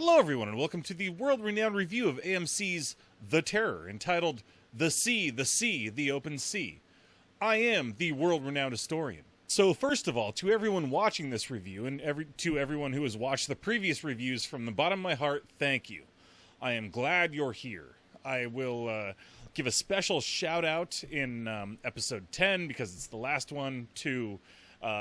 Hello everyone, and welcome to the world-renowned review of AMC's The Terror, entitled The Sea, the Open Sea. I am the world-renowned historian. So first of all, to everyone watching this review, and to everyone who has watched the previous reviews, from the bottom of my heart, thank you. I am glad you're here. I will give a special shout-out in episode 10, because it's the last one, to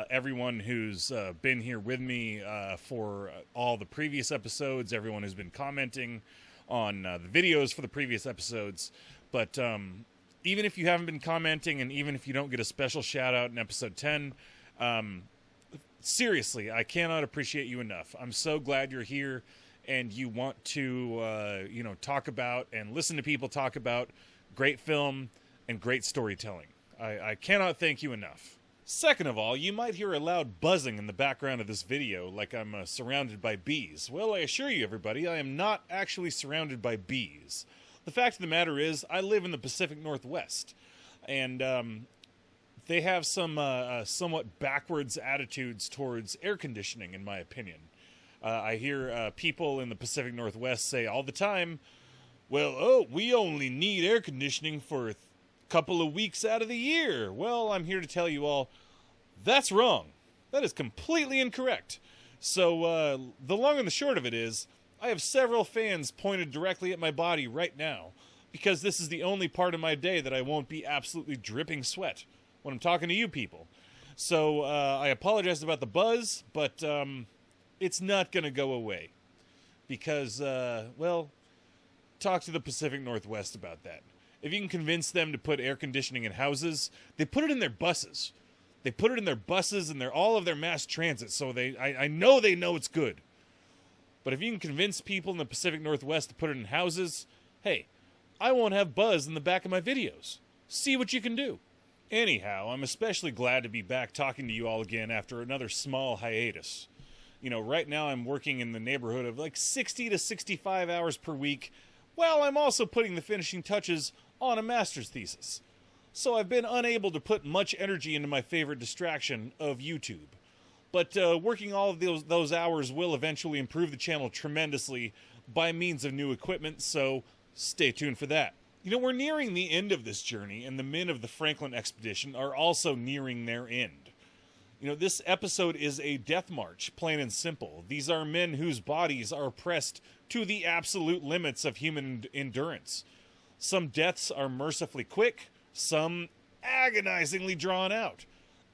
everyone who's been here with me for all the previous episodes, everyone who's been commenting on the videos for the previous episodes. But even if you haven't been commenting, and even if you don't get a special shout out in episode 10, seriously, I cannot appreciate you enough. I'm so glad you're here and you want to talk about and listen to people talk about great film and great storytelling. I cannot thank you enough. Second of all, you might hear a loud buzzing in the background of this video, like I'm surrounded by bees. Well, I assure you, everybody, I am not actually surrounded by bees. The fact of the matter is, I live in the Pacific Northwest, and they have some somewhat backwards attitudes towards air conditioning, in my opinion. I hear people in the Pacific Northwest say all the time, well, we only need air conditioning for couple of weeks out of the year. Well, I'm here to tell you all, that's wrong. That is completely incorrect. So, the long and the short of it is, I have several fans pointed directly at my body right now, because this is the only part of my day that I won't be absolutely dripping sweat when I'm talking to you people. So, I apologize about the buzz, but it's not going to go away. Because, talk to the Pacific Northwest about that. If you can convince them to put air conditioning in houses, they put it in their buses. They put it in their buses and all of their mass transit, so I know they know it's good. But if you can convince people in the Pacific Northwest to put it in houses, hey, I won't have buzz in the back of my videos. See what you can do. Anyhow, I'm especially glad to be back talking to you all again after another small hiatus. You know, right now I'm working in the neighborhood of like 60 to 65 hours per week, while I'm also putting the finishing touches on a master's thesis. So I've been unable to put much energy into my favorite distraction of YouTube. But working all of those hours will eventually improve the channel tremendously by means of new equipment, so stay tuned for that. You know, we're nearing the end of this journey, and the men of the Franklin expedition are also nearing their end. You know, this episode is a death march, plain and simple. These are men whose bodies are pressed to the absolute limits of human endurance. Some deaths are mercifully quick, some agonizingly drawn out.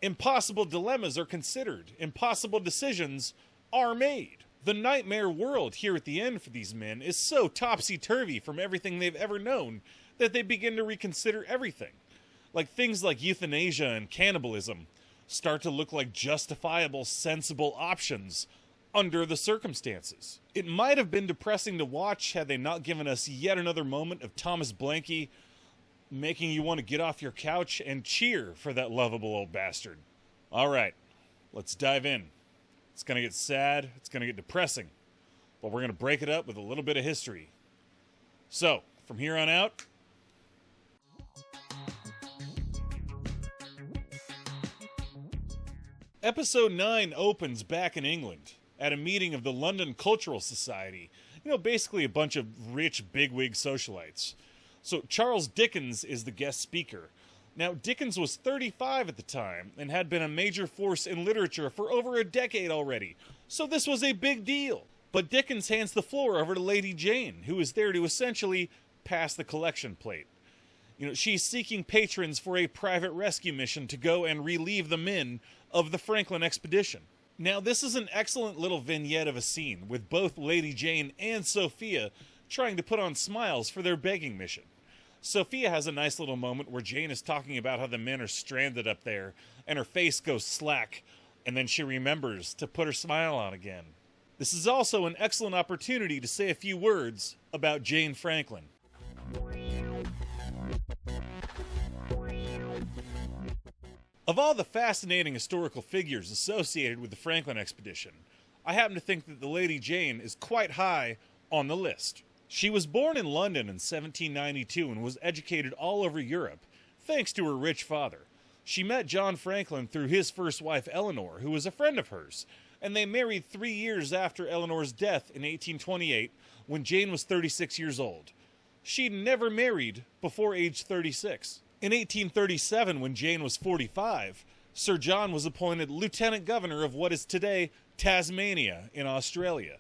Impossible dilemmas are considered. Impossible decisions are made. The nightmare world here at the end for these men is so topsy-turvy from everything they've ever known that they begin to reconsider everything. Like things like euthanasia and cannibalism start to look like justifiable, sensible options under the circumstances. It might have been depressing to watch had they not given us yet another moment of Thomas Blanky making you want to get off your couch and cheer for that lovable old bastard. Alright, let's dive in. It's going to get sad, it's going to get depressing, but we're going to break it up with a little bit of history. So, from here on out, Episode 9 opens back in England at a meeting of the London Cultural Society. You know, basically a bunch of rich bigwig socialites. So Charles Dickens is the guest speaker. Now, Dickens was 35 at the time and had been a major force in literature for over a decade already. So this was a big deal. But Dickens hands the floor over to Lady Jane, who is there to essentially pass the collection plate. You know, she's seeking patrons for a private rescue mission to go and relieve the men of the Franklin expedition. Now, this is an excellent little vignette of a scene with both Lady Jane and Sophia trying to put on smiles for their begging mission. Sophia has a nice little moment where Jane is talking about how the men are stranded up there, and her face goes slack, and then she remembers to put her smile on again. This is also an excellent opportunity to say a few words about Jane Franklin. Of all the fascinating historical figures associated with the Franklin expedition, I happen to think that the Lady Jane is quite high on the list. She was born in London in 1792 and was educated all over Europe, thanks to her rich father. She met John Franklin through his first wife Eleanor, who was a friend of hers, and they married 3 years after Eleanor's death in 1828, when Jane was 36 years old. She never married before age 36. In 1837, when Jane was 45, Sir John was appointed Lieutenant Governor of what is today Tasmania in Australia.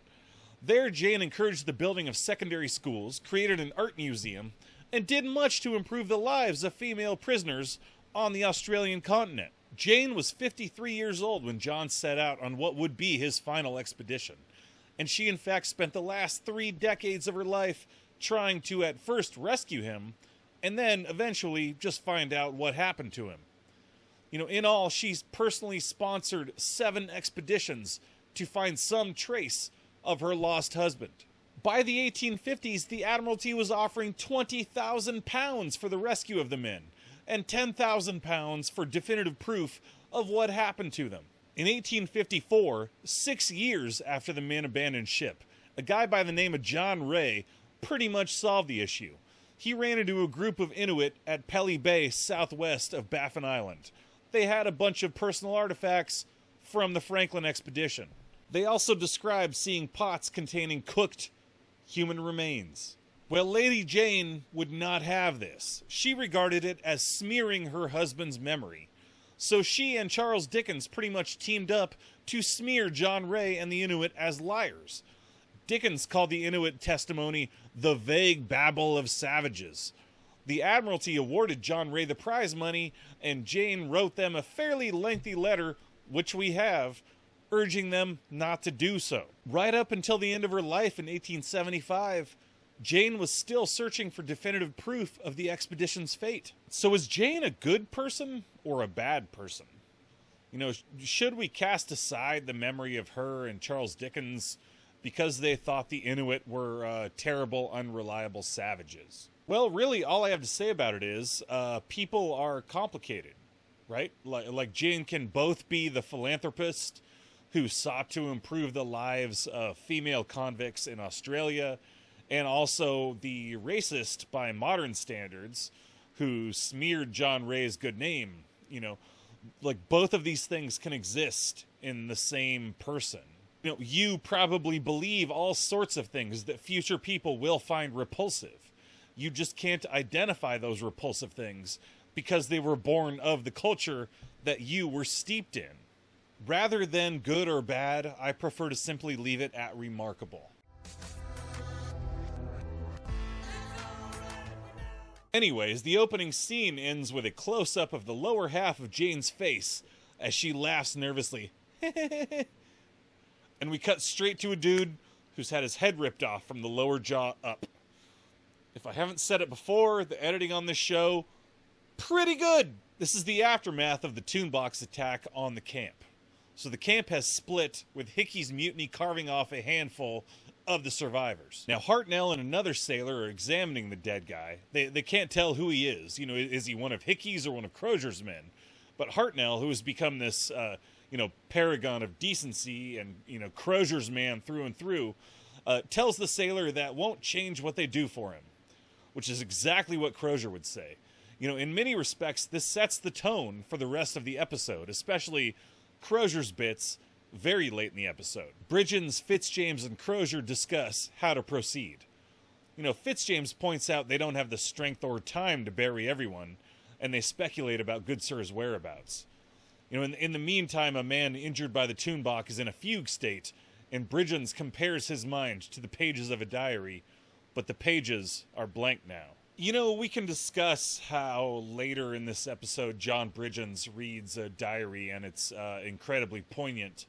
There, Jane encouraged the building of secondary schools, created an art museum, and did much to improve the lives of female prisoners on the Australian continent. Jane was 53 years old when John set out on what would be his final expedition, and she in fact spent the last 3 decades of her life trying to at first rescue him, and then eventually just find out what happened to him. In all, she's personally sponsored 7 expeditions to find some trace of her lost husband. By the 1850s, the Admiralty was offering £20,000 for the rescue of the men, and £10,000 for definitive proof of what happened to them. In 1854, 6 years after the men abandoned ship, a guy by the name of John Ray pretty much solved the issue. He ran into a group of Inuit at Pelly Bay, southwest of Baffin Island. They had a bunch of personal artifacts from the Franklin expedition. They also described seeing pots containing cooked human remains. Well, Lady Jane would not have this. She regarded it as smearing her husband's memory. So she and Charles Dickens pretty much teamed up to smear John Ray and the Inuit as liars. Dickens called the Inuit testimony the vague babble of savages. The Admiralty awarded John Ray the prize money, and Jane wrote them a fairly lengthy letter, which we have, urging them not to do so. Right up until the end of her life in 1875, Jane was still searching for definitive proof of the expedition's fate. So is Jane a good person or a bad person? Should we cast aside the memory of her and Charles Dickens because they thought the Inuit were terrible, unreliable savages? Well, really, all I have to say about it is people are complicated, right? Like Jane can both be the philanthropist who sought to improve the lives of female convicts in Australia, and also the racist by modern standards who smeared John Ray's good name. Both of these things can exist in the same person. You probably believe all sorts of things that future people will find repulsive. You just can't identify those repulsive things because they were born of the culture that you were steeped in. Rather than good or bad, I prefer to simply leave it at remarkable. Anyways, the opening scene ends with a close-up of the lower half of Jane's face as she laughs nervously. And we cut straight to a dude who's had his head ripped off from the lower jaw up. If I haven't said it before, the editing on this show, pretty good. This is the aftermath of the Toonbox attack on the camp. So the camp has split, with Hickey's mutiny carving off a handful of the survivors. Now, Hartnell and another sailor are examining the dead guy. They can't tell who he is. Is he one of Hickey's or one of Crozier's men? But Hartnell, who has become this, paragon of decency and, Crozier's man through and through, tells the sailor that won't change what they do for him, which is exactly what Crozier would say. In many respects, this sets the tone for the rest of the episode, especially Crozier's bits very late in the episode. Bridgens, Fitzjames, and Crozier discuss how to proceed. Fitzjames points out they don't have the strength or time to bury everyone, and they speculate about Good Sir's whereabouts. In the meantime, a man injured by the Toonbox is in a fugue state, and Bridgens compares his mind to the pages of a diary, but the pages are blank now. We can discuss how later in this episode John Bridgens reads a diary and it's incredibly poignant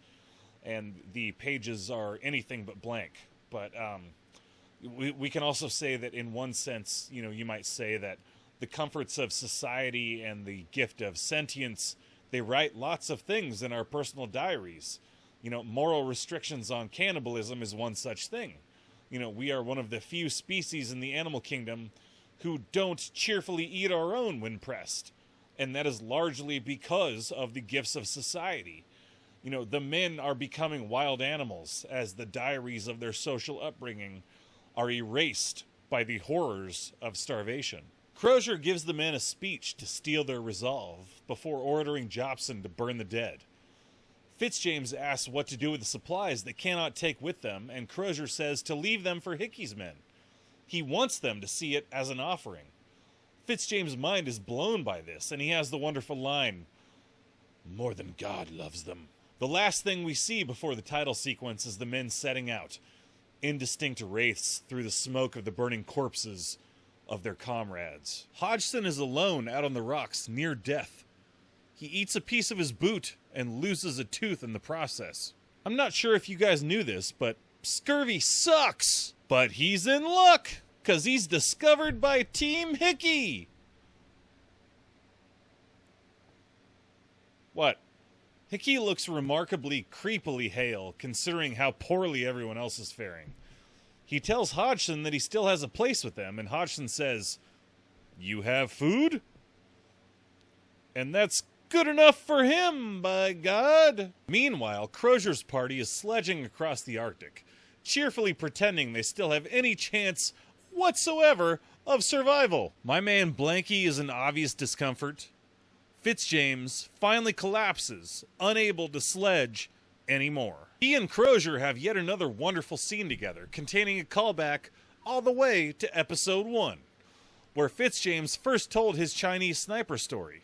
and the pages are anything but blank. But we can also say that in one sense, you might say that the comforts of society and the gift of sentience, they write lots of things in our personal diaries. Moral restrictions on cannibalism is one such thing. We are one of the few species in the animal kingdom who don't cheerfully eat our own when pressed. And that is largely because of the gifts of society. The men are becoming wild animals as the diaries of their social upbringing are erased by the horrors of starvation. Crozier gives the men a speech to steel their resolve before ordering Jobson to burn the dead. Fitzjames asks what to do with the supplies they cannot take with them, and Crozier says to leave them for Hickey's men. He wants them to see it as an offering. Fitzjames' mind is blown by this, and he has the wonderful line, "More than God loves them." The last thing we see before the title sequence is the men setting out, indistinct wraiths through the smoke of the burning corpses of their comrades. Hodgson is alone out on the rocks, near death. He eats a piece of his boot and loses a tooth in the process. I'm not sure if you guys knew this, but scurvy sucks! But he's in luck, because he's discovered by Team Hickey! What? Hickey looks remarkably creepily hale, considering how poorly everyone else is faring. He tells Hodgson that he still has a place with them, and Hodgson says, "You have food?" And that's good enough for him, by God! Meanwhile, Crozier's party is sledging across the Arctic, cheerfully pretending they still have any chance whatsoever of survival. My man Blanky is in obvious discomfort. Fitzjames finally collapses, unable to sledge anymore. He and Crozier have yet another wonderful scene together, containing a callback all the way to episode 1, where Fitzjames first told his Chinese sniper story.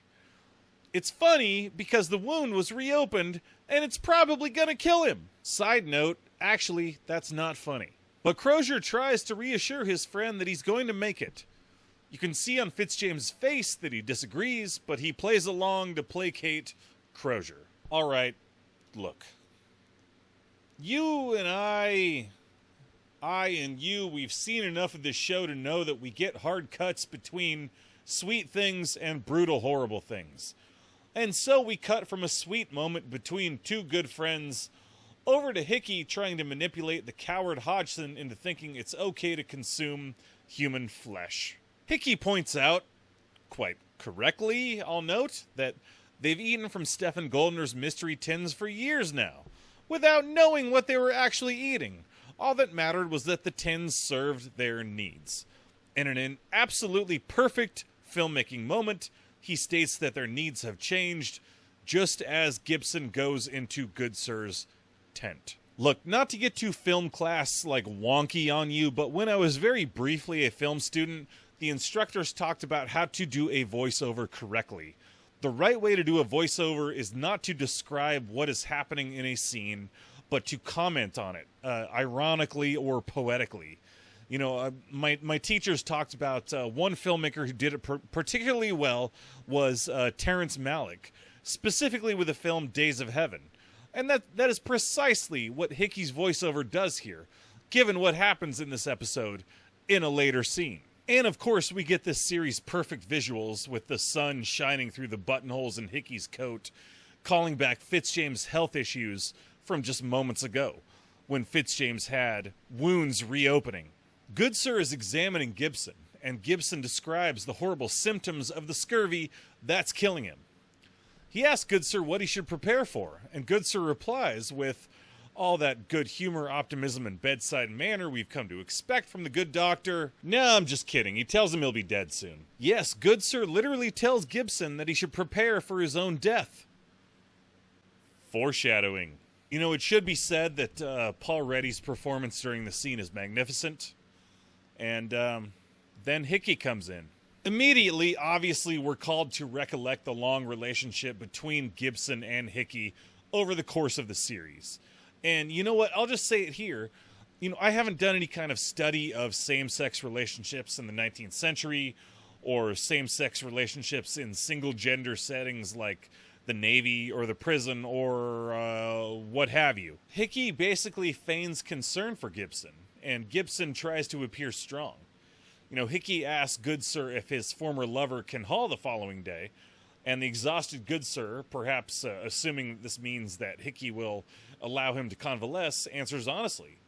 It's funny because the wound was reopened and it's probably gonna kill him. Side note, actually, that's not funny. But Crozier tries to reassure his friend that he's going to make it. You can see on Fitzjames' face that he disagrees, but he plays along to placate Crozier. Alright, look. You and I and you, we've seen enough of this show to know that we get hard cuts between sweet things and brutal, horrible things. And so we cut from a sweet moment between two good friends over to Hickey trying to manipulate the coward Hodgson into thinking it's okay to consume human flesh. Hickey points out, quite correctly, I'll note, that they've eaten from Stephen Goldner's mystery tins for years now, without knowing what they were actually eating. All that mattered was that the tins served their needs. And in an absolutely perfect filmmaking moment, he states that their needs have changed, just as Gibson goes into Good Sir's tent. Look, not to get too film class like wonky on you, but when I was very briefly a film student, the instructors talked about how to do a voiceover correctly. The right way to do a voiceover is not to describe what is happening in a scene, but to comment on it, ironically or poetically. You know, my teachers talked about one filmmaker who did it particularly well was Terrence Malick, specifically with the film Days of Heaven. And that is precisely what Hickey's voiceover does here, given what happens in this episode in a later scene. And of course, we get this series' perfect visuals with the sun shining through the buttonholes in Hickey's coat, calling back Fitzjames' health issues from just moments ago, when Fitzjames had wounds reopening. Good Sir is examining Gibson, and Gibson describes the horrible symptoms of the scurvy that's killing him. He asks Good Sir what he should prepare for, and Good Sir replies with all that good humor, optimism, and bedside manner we've come to expect from the good doctor. No, I'm just kidding. He tells him he'll be dead soon. Yes, Good Sir literally tells Gibson that he should prepare for his own death. Foreshadowing. You know, it should be said that Paul Reddy's performance during the scene is magnificent. And then Hickey comes in. Immediately, obviously, we're called to recollect the long relationship between Gibson and Hickey over the course of the series. And you know what? I'll just say it here. You know, I haven't done any kind of study of same-sex relationships in the 19th century or same-sex relationships in single-gender settings like the Navy or the prison or what have you. Hickey basically feigns concern for Gibson, and Gibson tries to appear strong. You know, Hickey asks Good Sir if his former lover can haul the following day, and the exhausted Good Sir, perhaps assuming this means that Hickey will allow him to convalesce, answers honestly,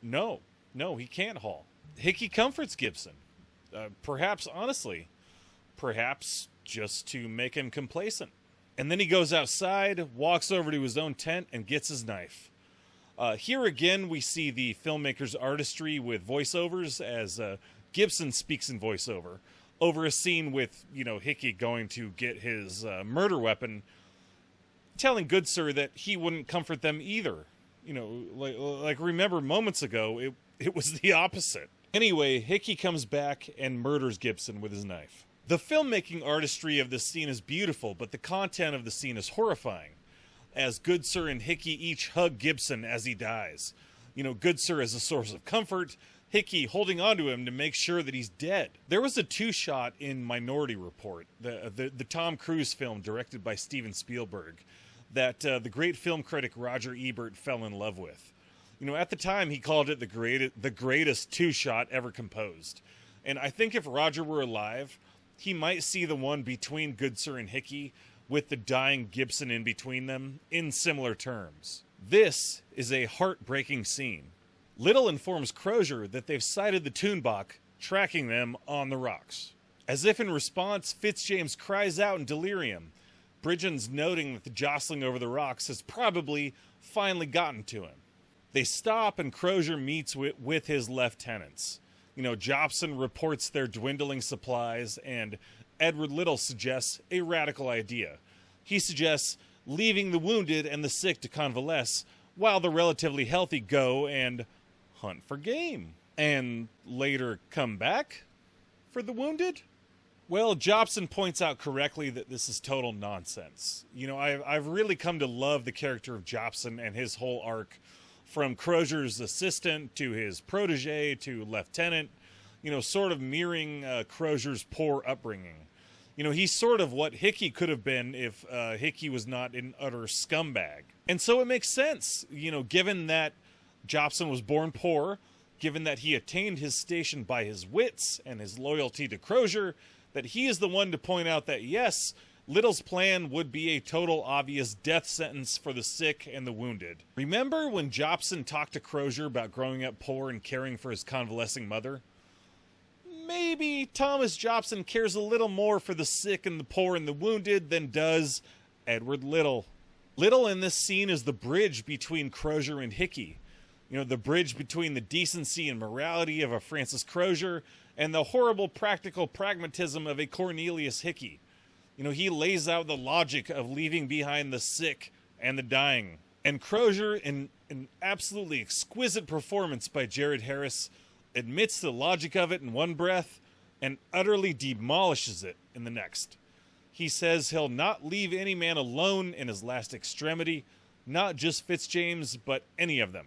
no, he can't haul. Hickey comforts Gibson, perhaps honestly, perhaps just to make him complacent. And then he goes outside, walks over to his own tent, and gets his knife. Here again, we see the filmmaker's artistry with voiceovers as Gibson speaks in voiceover over a scene with, you know, Hickey going to get his murder weapon telling Good Sir that he wouldn't comfort them either. You know, like remember moments ago, it was the opposite. Anyway, Hickey comes back and murders Gibson with his knife. The filmmaking artistry of this scene is beautiful, but the content of the scene is horrifying, as Good Sir and Hickey each hug Gibson as he dies. You know, Good Sir as a source of comfort, Hickey holding onto him to make sure that he's dead. There was a two-shot in Minority Report, the Tom Cruise film directed by Steven Spielberg, that the great film critic Roger Ebert fell in love with. You know, at the time, he called it the greatest two-shot ever composed. And I think if Roger were alive, he might see the one between Good Sir and Hickey, with the dying Gibson in between them, in similar terms. This is a heartbreaking scene. Little informs Crozier that they've sighted the Toonbach, tracking them on the rocks. As if in response, Fitzjames cries out in delirium, Bridgens noting that the jostling over the rocks has probably finally gotten to him. They stop and Crozier meets with his lieutenants. You know, Jobson reports their dwindling supplies, and Edward Little suggests a radical idea. He suggests leaving the wounded and the sick to convalesce, while the relatively healthy go and hunt for game. And later come back for the wounded? Well, Jobson points out correctly that this is total nonsense. You know, I've really come to love the character of Jobson and his whole arc, from Crozier's assistant to his protege to lieutenant, you know, sort of mirroring Crozier's poor upbringing. You know, he's sort of what Hickey could have been if Hickey was not an utter scumbag. And so it makes sense, you know, given that Jobson was born poor, given that he attained his station by his wits and his loyalty to Crozier, that he is the one to point out that, yes, Little's plan would be a total obvious death sentence for the sick and the wounded. Remember when Jobson talked to Crozier about growing up poor and caring for his convalescing mother? Maybe Thomas Jobson cares a little more for the sick and the poor and the wounded than does Edward Little. Little in this scene is the bridge between Crozier and Hickey. You know, the bridge between the decency and morality of a Francis Crozier and the horrible practical pragmatism of a Cornelius Hickey. You know, he lays out the logic of leaving behind the sick and the dying. And Crozier, in an absolutely exquisite performance by Jared Harris, admits the logic of it in one breath and utterly demolishes it in the next. He says he'll not leave any man alone in his last extremity, not just Fitzjames, but any of them.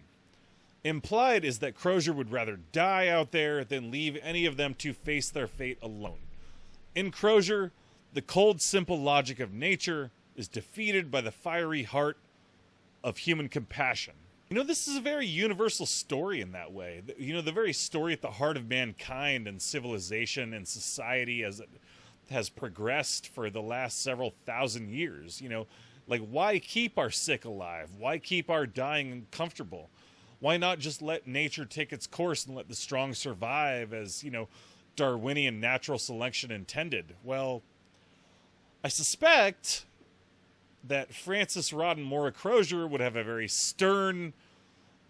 Implied is that Crozier would rather die out there than leave any of them to face their fate alone. In Crozier, the cold, simple logic of nature is defeated by the fiery heart of human compassion. You know, this is a very universal story in that way. You know, the very story at the heart of mankind and civilization and society as it has progressed for the last several thousand years. You know, like, why keep our sick alive? Why keep our dying comfortable? Why not just let nature take its course and let the strong survive as, you know, Darwinian natural selection intended? Well, I suspect that Francis Rawdon Mora Crozier would have a very stern,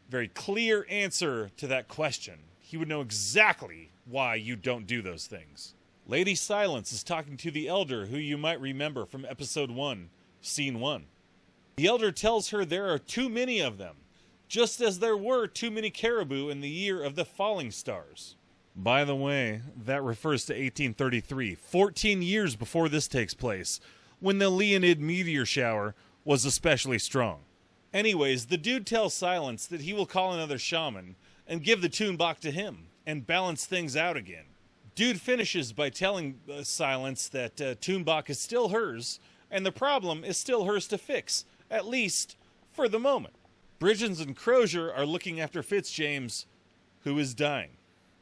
very clear answer to that question. He would know exactly why you don't do those things. Lady Silence is talking to the elder, who you might remember from episode 1, scene 1. The elder tells her there are too many of them, just as there were too many caribou in the year of the falling stars. By the way, that refers to 1833, 14 years before this takes place, when the Leonid meteor shower was especially strong. Anyways, the dude tells Silence that he will call another shaman and give the Toonbach to him and balance things out again. Dude finishes by telling Silence that Toonbach is still hers and the problem is still hers to fix, at least for the moment. Bridgens and Crozier are looking after Fitzjames, who is dying.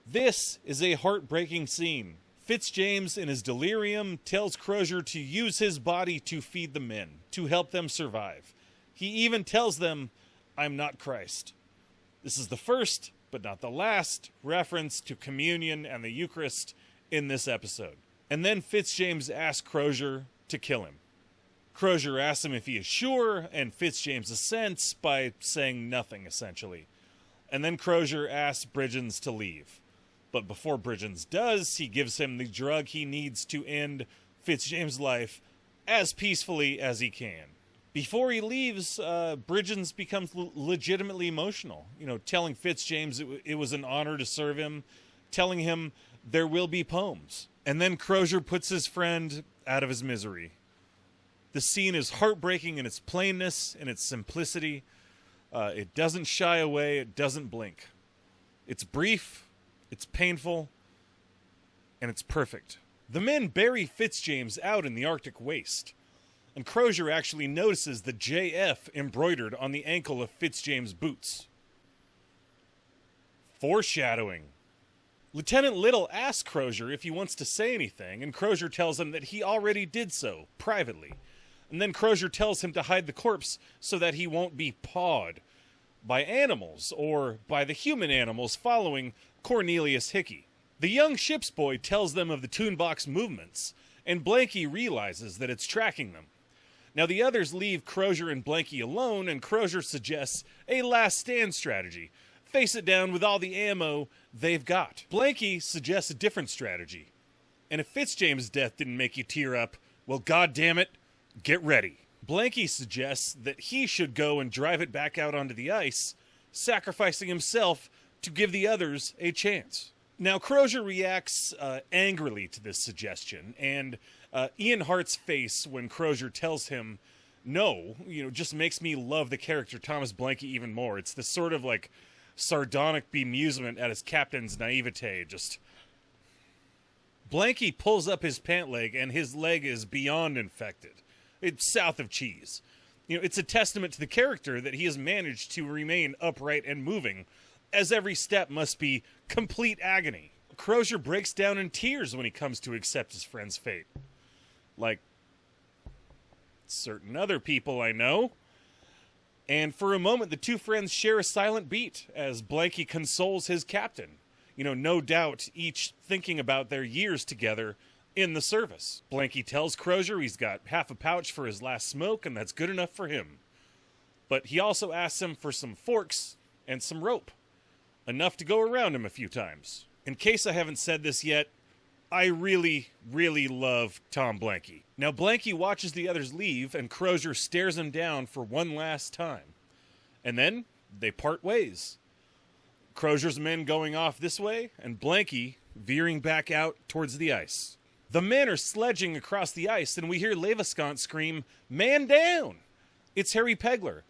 This is a heartbreaking scene. Fitzjames, in his delirium, tells Crozier to use his body to feed the men, to help them survive. He even tells them, "I'm not Christ." This is the first, but not the last, reference to communion and the Eucharist in this episode. And then Fitzjames asks Crozier to kill him. Crozier asks him if he is sure, and Fitzjames assents by saying nothing, essentially. And then Crozier asks Bridgens to leave. But before Bridgens does, he gives him the drug he needs to end Fitzjames' life as peacefully as he can. Before he leaves, Bridgens becomes legitimately emotional, telling Fitzjames it was an honor to serve him, telling him there will be poems. And then Crozier puts his friend out of his misery. The scene is heartbreaking in its plainness and its simplicity. It doesn't shy away. It doesn't blink. It's brief, it's painful, and it's perfect. The men bury Fitzjames out in the Arctic waste, and Crozier actually notices the JF embroidered on the ankle of Fitzjames' boots. Foreshadowing. Lieutenant Little asks Crozier if he wants to say anything, and Crozier tells him that he already did so, privately. And then Crozier tells him to hide the corpse so that he won't be pawed by animals, or by the human animals following Cornelius Hickey. The young ship's boy tells them of the toonbox movements, and Blanky realizes that it's tracking them. Now the others leave Crozier and Blanky alone, and Crozier suggests a last stand strategy. Face it down with all the ammo they've got. Blanky suggests a different strategy. And if Fitzjames' death didn't make you tear up, well, goddammit, get ready. Blanky suggests that he should go and drive it back out onto the ice, sacrificing himself to give the others a chance. Now, Crozier reacts angrily to this suggestion, and Ian Hart's face when Crozier tells him no, just makes me love the character Thomas Blanky even more. It's this sort of like sardonic bemusement at his captain's naivete. Just Blanky pulls up his pant leg, and his leg is beyond infected. It's south of cheese. It's a testament to the character that he has managed to remain upright and moving, as every step must be complete agony. Crozier breaks down in tears when he comes to accept his friend's fate. Like certain other people I know. And for a moment, the two friends share a silent beat as Blanky consoles his captain. No doubt each thinking about their years together in the service. Blanky tells Crozier he's got half a pouch for his last smoke, and that's good enough for him. But he also asks him for some forks and some rope. Enough to go around him a few times. In case I haven't said this yet, I really, really love Tom Blanky. Now, Blanky watches the others leave, and Crozier stares him down for one last time. And then they part ways. Crozier's men going off this way, and Blanky veering back out towards the ice. The men are sledging across the ice, and we hear Leviscant scream, "Man down!" It's Harry Pegler.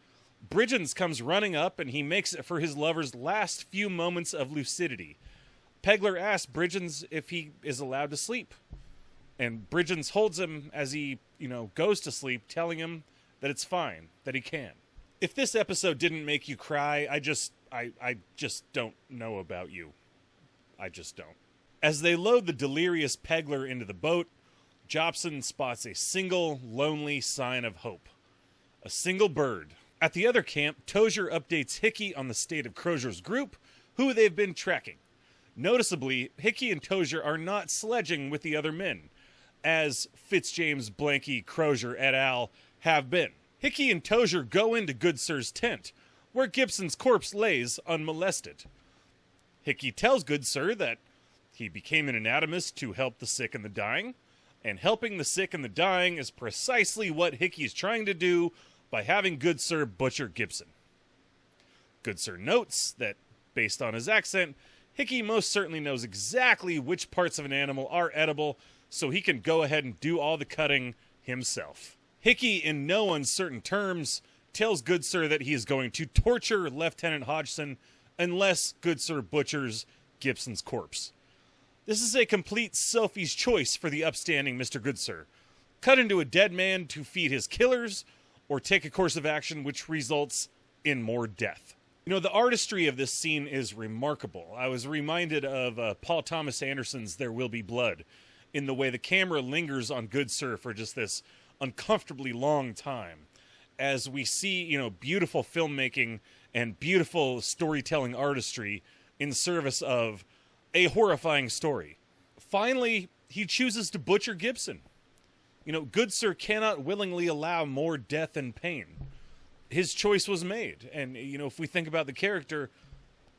Bridgens comes running up, and he makes it for his lover's last few moments of lucidity. Pegler asks Bridgens if he is allowed to sleep. And Bridgens holds him as he, goes to sleep, telling him that it's fine, that he can. If this episode didn't make you cry, I just don't know about you. I just don't. As they load the delirious Pegler into the boat, Jobson spots a single, lonely sign of hope. A single bird. At the other camp, Tozier updates Hickey on the state of Crozier's group, who they've been tracking. Noticeably, Hickey and Tozier are not sledging with the other men, as Fitzjames, Blanky, Crozier, et al. Have been. Hickey and Tozier go into Good Sir's tent, where Gibson's corpse lays unmolested. Hickey tells Good Sir that he became an anatomist to help the sick and the dying, and helping the sick and the dying is precisely what Hickey's trying to do by having Good Sir butcher Gibson. Good Sir notes that, based on his accent, Hickey most certainly knows exactly which parts of an animal are edible, so he can go ahead and do all the cutting himself. Hickey, in no uncertain terms, tells Good Sir that he is going to torture Lieutenant Hodgson unless Good Sir butchers Gibson's corpse. This is a complete Sophie's choice for the upstanding Mr. Good Sir. Cut into a dead man to feed his killers, or take a course of action which results in more death. The artistry of this scene is remarkable. I was reminded of Paul Thomas Anderson's There Will Be Blood, in the way the camera lingers on Good Sir for just this uncomfortably long time, as we see, beautiful filmmaking and beautiful storytelling artistry in service of a horrifying story. Finally, he chooses to butcher Gibson. Good Sir cannot willingly allow more death and pain. His choice was made. And, if we think about the character,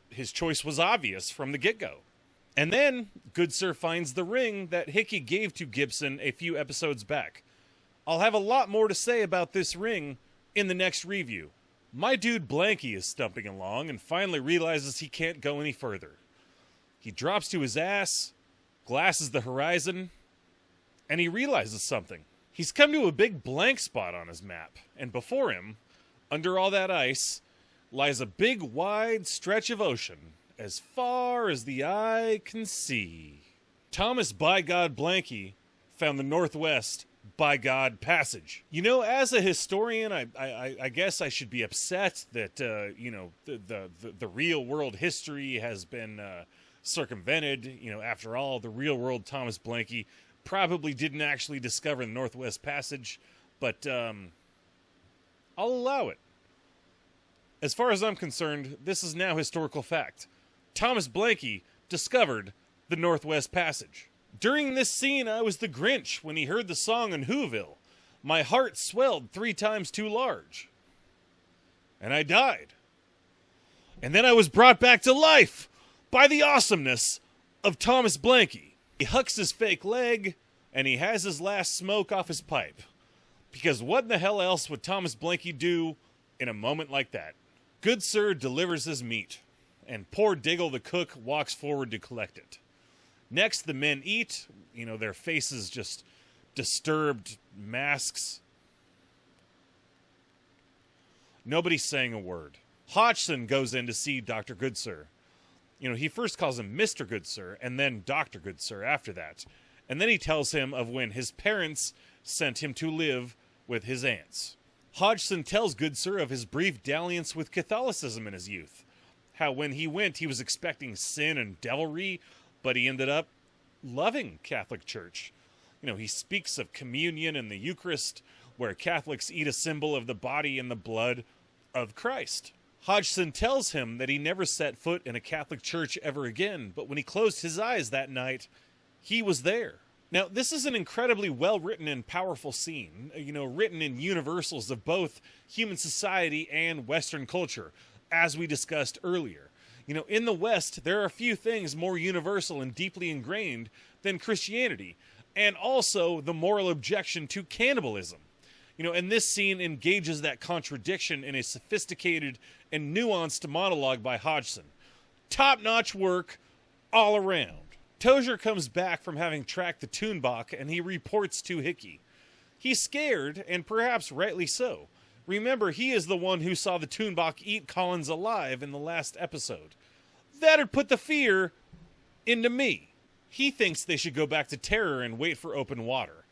his choice was obvious from the get-go. And then, Good Sir finds the ring that Hickey gave to Gibson a few episodes back. I'll have a lot more to say about this ring In the next review, my dude Blanky is stumping along and finally realizes he can't go any further. He drops to his ass, glasses the horizon, and he realizes something. He's come to a big blank spot on his map, and before him, under all that ice, lies a big wide stretch of ocean, as far as the eye can see. Thomas by God Blanky found the Northwest by God Passage. You know, as a historian, I guess I should be upset that the real world history has been circumvented. You know, after all, the real world Thomas Blanky probably didn't actually discover the Northwest Passage, but I'll allow it. As far as I'm concerned, this is now historical fact. Thomas Blanky discovered the Northwest Passage. During this scene, I was the Grinch when he heard the song in Whoville. My heart swelled 3 times too large. And I died. And then I was brought back to life by the awesomeness of Thomas Blanky. He hucks his fake leg, and he has his last smoke off his pipe. Because what in the hell else would Thomas Blanky do in a moment like that? Good Sir delivers his meat, and poor Diggle the cook walks forward to collect it. Next, the men eat, their faces just disturbed masks. Nobody's saying a word. Hodgson goes in to see Dr. Goodsir. He first calls him Mr. Goodsir, and then Dr. Goodsir after that. And then he tells him of when his parents sent him to live with his aunts. Hodgson tells Goodsir of his brief dalliance with Catholicism in his youth. How when he went, he was expecting sin and devilry, but he ended up loving Catholic Church. He speaks of communion and the Eucharist, where Catholics eat a symbol of the body and the blood of Christ. Hodgson tells him that he never set foot in a Catholic church ever again, but when he closed his eyes that night, he was there. Now, this is an incredibly well-written and powerful scene, written in universals of both human society and Western culture, as we discussed earlier. In the West, there are a few things more universal and deeply ingrained than Christianity, and also the moral objection to cannibalism. And this scene engages that contradiction in a sophisticated and nuanced monologue by Hodgson. Top-notch work all around. Tozier comes back from having tracked the Toonbach, and he reports to Hickey. He's scared, and perhaps rightly so. Remember, he is the one who saw the Toonbach eat Collins alive in the last episode. That'd put the fear into me. He thinks they should go back to Terror and wait for open water.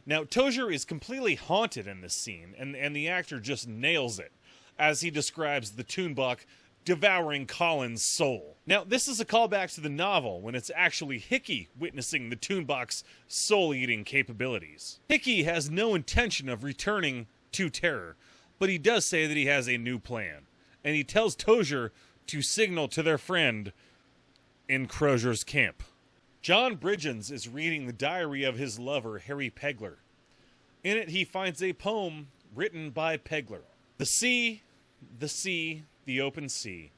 Now, Tozier is completely haunted in this scene, and the actor just nails it, as he describes the Toonbach devouring Collins' soul. Now, this is a callback to the novel, when it's actually Hickey witnessing the Toonbach's soul-eating capabilities. Hickey has no intention of returning to Terror, but he does say that he has a new plan, and he tells Tozier to signal to their friend in Crozier's camp. John Bridgens is reading the diary of his lover, Harry Pegler. In it, he finds a poem written by Pegler. The sea, the open sea.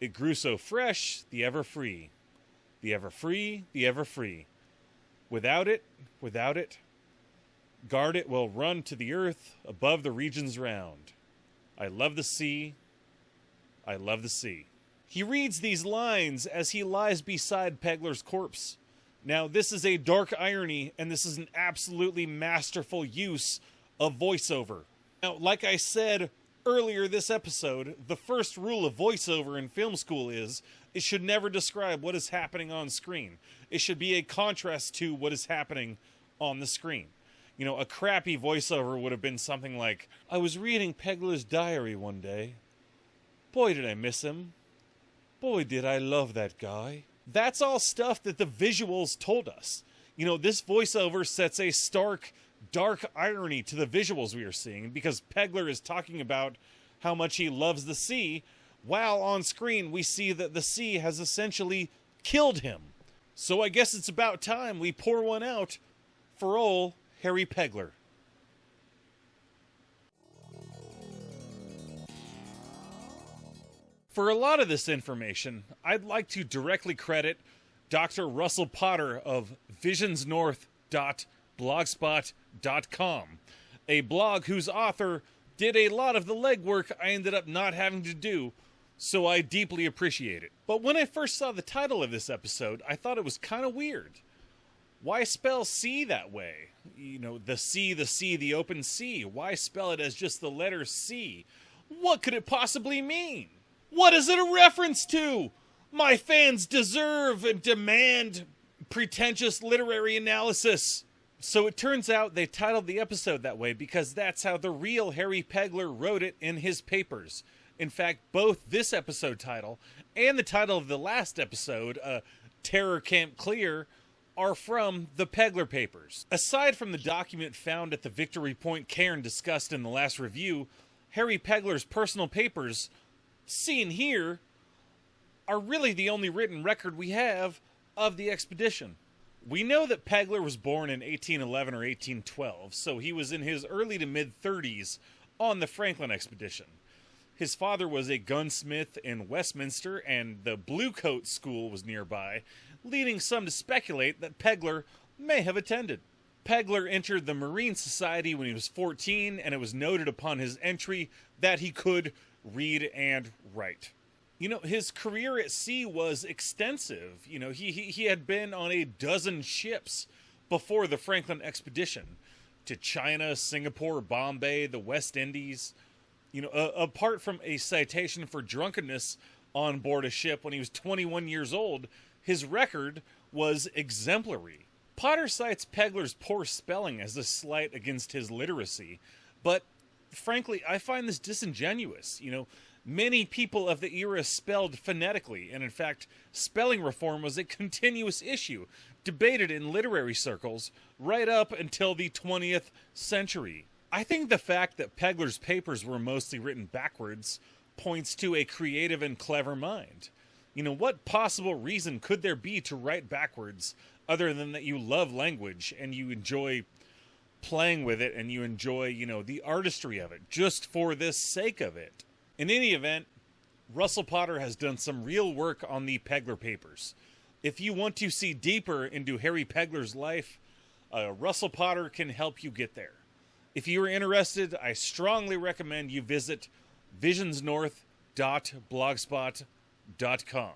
It grew so fresh, the ever free. The ever free, the ever free. Without it, guard it will run to the earth above the regions round. I love the sea, I love the sea. He reads these lines as he lies beside Pegler's corpse. Now, this is a dark irony, and this is an absolutely masterful use of voiceover. Now, like I said earlier this episode, the first rule of voiceover in film school is it should never describe what is happening on screen. It should be a contrast to what is happening on the screen. A crappy voiceover would have been something like, I was reading Pegler's diary one day. Boy, did I miss him. Boy, did I love that guy. That's all stuff that the visuals told us. This voiceover sets a stark, dark irony to the visuals we are seeing, because Pegler is talking about how much he loves the sea, while on screen we see that the sea has essentially killed him. So I guess it's about time we pour one out for ol' Harry Pegler. For a lot of this information, I'd like to directly credit Dr. Russell Potter of visionsnorth.blogspot.com, a blog whose author did a lot of the legwork I ended up not having to do, so I deeply appreciate it. But when I first saw the title of this episode, I thought it was kind of weird. Why spell sea that way? You know, the sea, the open sea. Why spell it as just the letter C? What could it possibly mean? What is it a reference to? My fans deserve and demand pretentious literary analysis. So it turns out they titled the episode that way because that's how the real Harry Pegler wrote it in his papers. In fact, both this episode title and the title of the last episode, Terror Camp Clear, are from the Pegler papers. Aside from the document found at the Victory Point cairn discussed in the last review, Harry Pegler's personal papers, seen here, are really the only written record we have of the expedition. We know that Pegler was born in 1811 or 1812, so he was in his early to mid-30s on the Franklin expedition. His father was a gunsmith in Westminster, and the Bluecoat School was nearby, leading some to speculate that Pegler may have attended. Pegler entered the Marine Society when he was 14, and it was noted upon his entry that he could read and write. You know, his career at sea was extensive. You know, he had been on a dozen ships before the Franklin expedition to China, Singapore, Bombay, the West Indies. You know, apart from a citation for drunkenness on board a ship when he was 21 years old, his record was exemplary. Potter cites Pegler's poor spelling as a slight against his literacy, but frankly, I find this disingenuous. You know, many people of the era spelled phonetically, and in fact, spelling reform was a continuous issue, debated in literary circles right up until the 20th century. I think the fact that Pegler's papers were mostly written backwards points to a creative and clever mind. You know, what possible reason could there be to write backwards other than that you love language and you enjoy playing with it and you enjoy, you know, the artistry of it just for the sake of it? In any event, Russell Potter has done some real work on the Pegler papers. If you want to see deeper into Harry Pegler's life, Russell Potter can help you get there. If you are interested, I strongly recommend you visit visionsnorth.blogspot.com.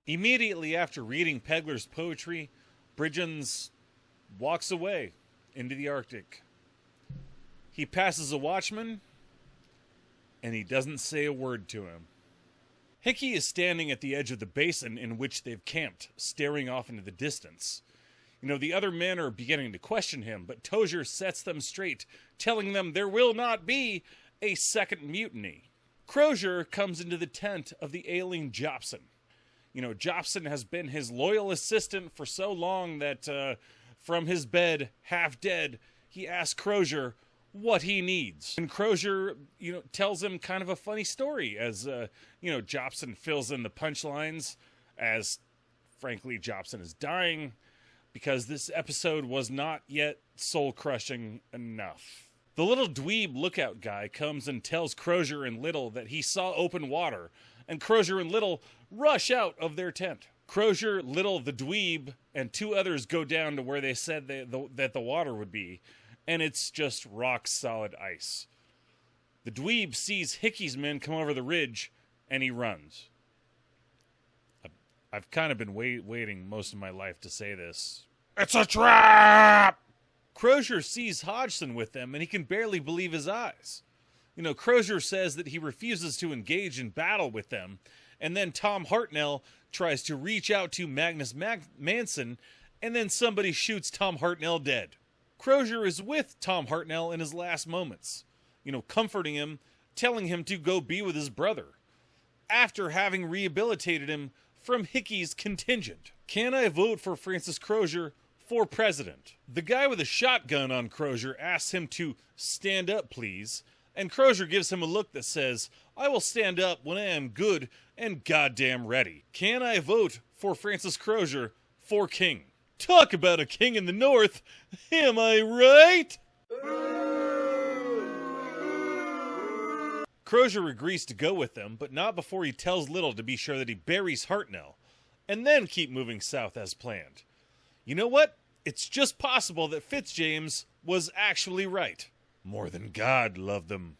Immediately after reading Pegler's poetry, Bridgens walks away into the Arctic. He passes a watchman, and he doesn't say a word to him. Hickey is standing at the edge of the basin in which they've camped, staring off into the distance. You know, the other men are beginning to question him, but Tozier sets them straight, telling them there will not be a second mutiny. Crozier comes into the tent of the ailing Jobson. You know, Jobson has been his loyal assistant for so long that from his bed, half dead, he asks Crozier what he needs. And Crozier, you know, tells him kind of a funny story as, you know, Jobson fills in the punchlines as, frankly, Jobson is dying because this episode was not yet soul-crushing enough. The little dweeb lookout guy comes and tells Crozier and Little that he saw open water, and Crozier and Little rush out of their tent. Crozier, Little, the dweeb, and two others go down to where they said that the water would be, and it's just rock-solid ice. The dweeb sees Hickey's men come over the ridge, and he runs. I've kind of been waiting most of my life to say this. It's a trap! Crozier sees Hodgson with them, and he can barely believe his eyes. You know, Crozier says that he refuses to engage in battle with them, and then Tom Hartnell tries to reach out to Magnus Manson, and then somebody shoots Tom Hartnell dead. Crozier is with Tom Hartnell in his last moments, you know, comforting him, telling him to go be with his brother, after having rehabilitated him from Hickey's contingent. Can I vote for Francis Crozier for president? The guy with a shotgun on Crozier asks him to stand up, please, and Crozier gives him a look that says, I will stand up when I am good and goddamn ready. Can I vote for Francis Crozier for king? Talk about a king in the north, am I right? Crozier agrees to go with them, but not before he tells Little to be sure that he buries Hartnell, and then keep moving south as planned. You know what? It's just possible that Fitzjames was actually right. More than God loved them.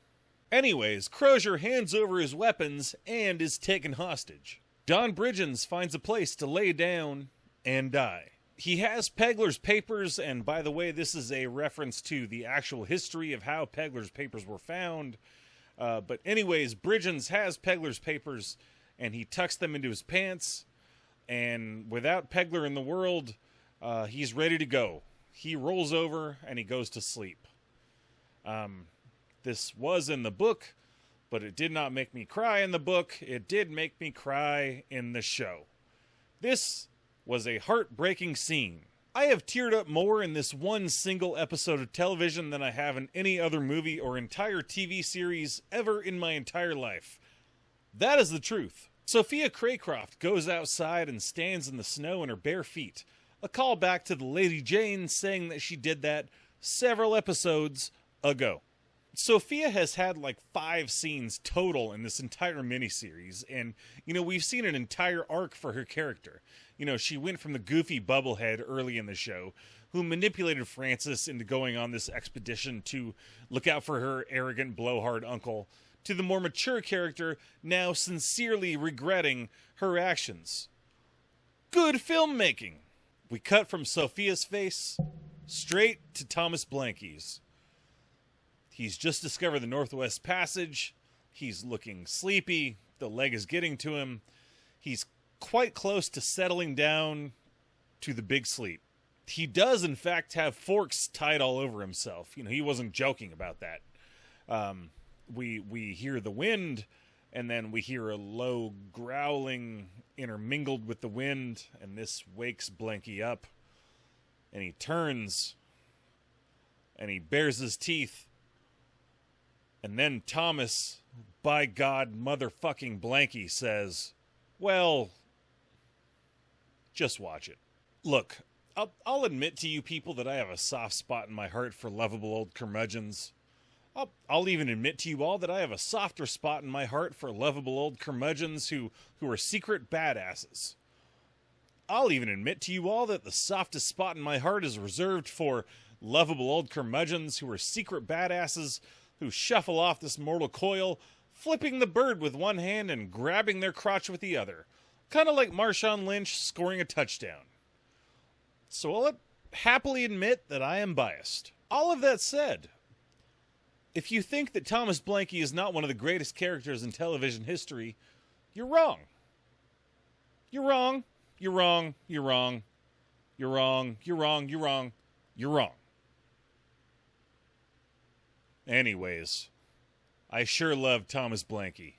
Anyways, Crozier hands over his weapons and is taken hostage. Don Bridgens finds a place to lay down and die. He has Pegler's papers, and by the way, this is a reference to the actual history of how Pegler's papers were found. But anyways, Bridgens has Pegler's papers, and he tucks them into his pants, and without Pegler in the world, he's ready to go. He rolls over, and he goes to sleep. This was in the book, but it did not make me cry in the book. It did make me cry in the show. This was a heartbreaking scene. I have teared up more in this one single episode of television than I have in any other movie or entire TV series ever in my entire life. That is the truth. Sophia Craycroft goes outside and stands in the snow in her bare feet. A callback to the Lady Jane saying that she did that several episodes ago. Sophia has had like 5 scenes total in this entire miniseries, and, we've seen an entire arc for her character. She went from the goofy bubblehead early in the show, who manipulated Francis into going on this expedition to look out for her arrogant blowhard uncle, to the more mature character now sincerely regretting her actions. Good filmmaking! We cut from Sophia's face straight to Thomas Blanky's. He's just discovered the Northwest Passage. He's looking sleepy. The leg is getting to him. He's quite close to settling down to the big sleep. He does, in fact, have forks tied all over himself. He wasn't joking about that. We hear the wind, and then we hear a low growling intermingled with the wind, and this wakes Blanky up. And he turns, and he bares his teeth. And then Thomas, by God, motherfucking Blanky, says, well, just watch it. Look, I'll admit to you people that I have a soft spot in my heart for lovable old curmudgeons. I'll even admit to you all that I have a softer spot in my heart for lovable old curmudgeons who are secret badasses. I'll even admit to you all that the softest spot in my heart is reserved for lovable old curmudgeons who are secret badasses who shuffle off this mortal coil, flipping the bird with one hand and grabbing their crotch with the other. Kind of like Marshawn Lynch scoring a touchdown. So I'll happily admit that I am biased. All of that said, if you think that Thomas Blanky is not one of the greatest characters in television history, you're wrong. You're wrong. You're wrong. You're wrong. You're wrong. You're wrong. You're wrong. You're wrong. Anyways, I sure love Thomas Blanky.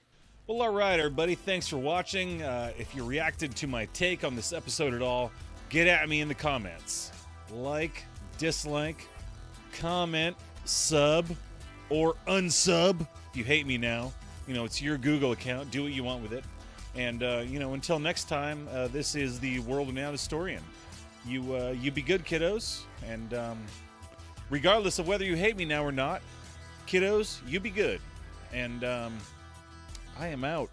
Well, alright everybody, thanks for watching. If you reacted to my take on this episode at all, get at me in the comments. Like, dislike, comment, sub, or unsub if you hate me now. It's your Google account, do what you want with it. And, until next time, this is the World-Renowned Historian. You be good, kiddos, and regardless of whether you hate me now or not, kiddos, you be good. And I am out.